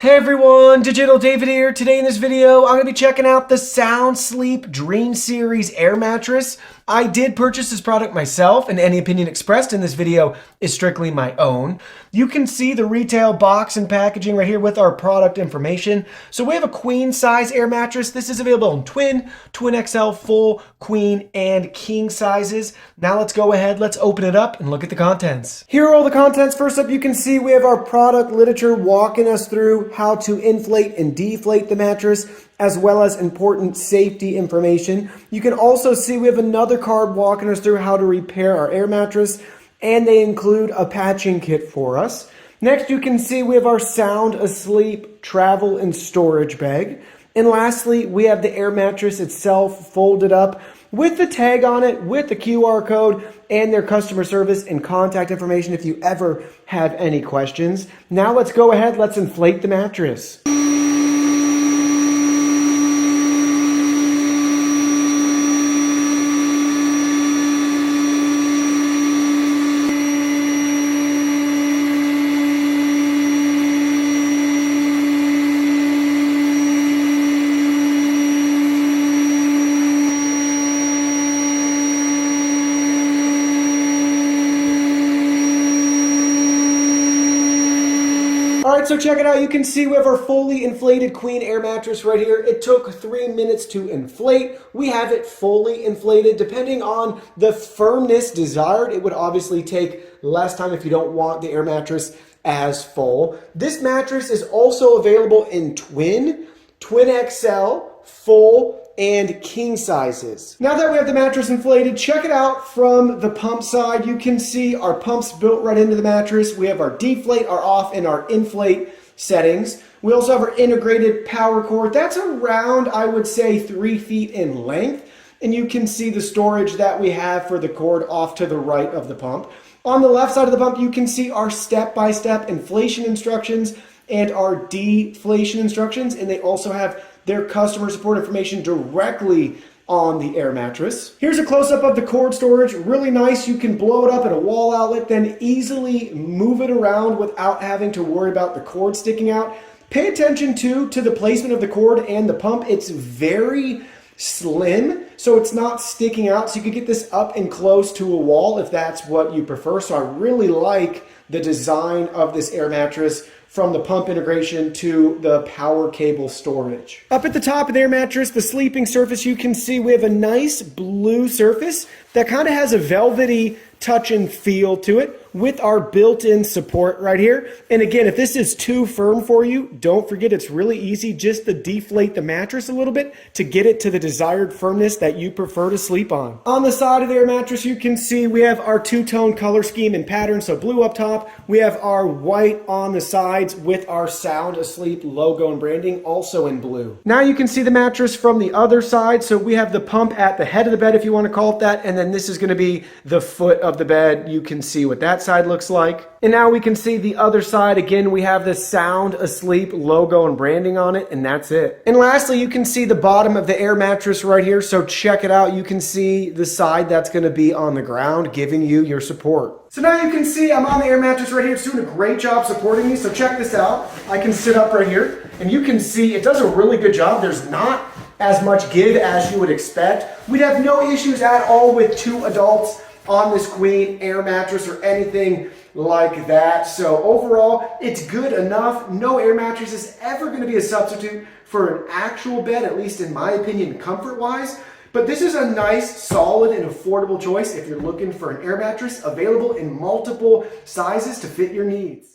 Hey everyone, Digital David here. Today in this video, I'm going to be checking out the SoundAsleep Dream Series air mattress. I did purchase this product myself, and any opinion expressed in this video is strictly my own. You can see the retail box and packaging right here with our product information. So we have a queen size air mattress. This is available in twin, twin XL, full, queen, and king sizes. Now let's go ahead, let's open it up and look at the contents. Here are all the contents. First up, you can see we have our product literature walking us through how to inflate and deflate the mattress, as well as important safety information. You can also see we have another card walking us through how to repair our air mattress, and they include a patching kit for us. Next, you can see we have our SoundAsleep travel and storage bag. And lastly, we have the air mattress itself folded up with the tag on it, with the QR code, and their customer service and contact information if you ever have any questions. Now let's go ahead, let's inflate the mattress. All right, so check it out. You can see we have our fully inflated queen air mattress right here. It took 3 minutes to inflate. We have it fully inflated. Depending on the firmness desired, it would obviously take less time if you don't want the air mattress as full. This mattress is also available in twin, twin XL, full, and king sizes. Now that we have the mattress inflated, check it out from the pump side. You can see our pumps built right into the mattress. We have our deflate, our off, and our inflate settings. We also have our integrated power cord. That's around, I would say, 3 feet in length. And you can see the storage that we have for the cord off to the right of the pump. On the left side of the pump, you can see our step-by-step inflation instructions and our deflation instructions. And they also have their customer support information directly on the air mattress. Here's a close-up of the cord storage. Really nice. You can blow it up at a wall outlet, then easily move it around without having to worry about the cord sticking out. Pay attention to the placement of the cord and the pump. It's very slim, so it's not sticking out. So you could get this up and close to a wall if that's what you prefer. So I really like the design of this air mattress, from the pump integration to the power cable storage. Up at the top of the air mattress, the sleeping surface, you can see we have a nice blue surface that kind of has a velvety touch and feel to it with our built-in support right here. And again, if this is too firm for you, don't forget it's really easy just to deflate the mattress a little bit to get it to the desired firmness that you prefer to sleep on. On the side of the air mattress, you can see we have our two-tone color scheme and pattern. So blue up top, we have our white on the sides with our SoundAsleep logo and branding also in blue. Now you can see the mattress from the other side. So we have the pump at the head of the bed, if you want to call it that, and then this is going to be the foot of the bed. You can see what that side looks like. And now we can see the other side. Again, we have the SoundAsleep logo and branding on it, and that's it. And lastly, you can see the bottom of the air mattress right here. So check it out. You can see the side that's going to be on the ground, giving you your support. So now you can see I'm on the air mattress right here. It's doing a great job supporting me. So check this out. I can sit up right here, and you can see it does a really good job. There's not as much give as you would expect. We'd have no issues at all with 2 adults on this queen air mattress or anything like that. So overall, it's good enough. No air mattress is ever going to be a substitute for an actual bed, at least in my opinion, comfort-wise. But this is a nice, solid, and affordable choice if you're looking for an air mattress available in multiple sizes to fit your needs.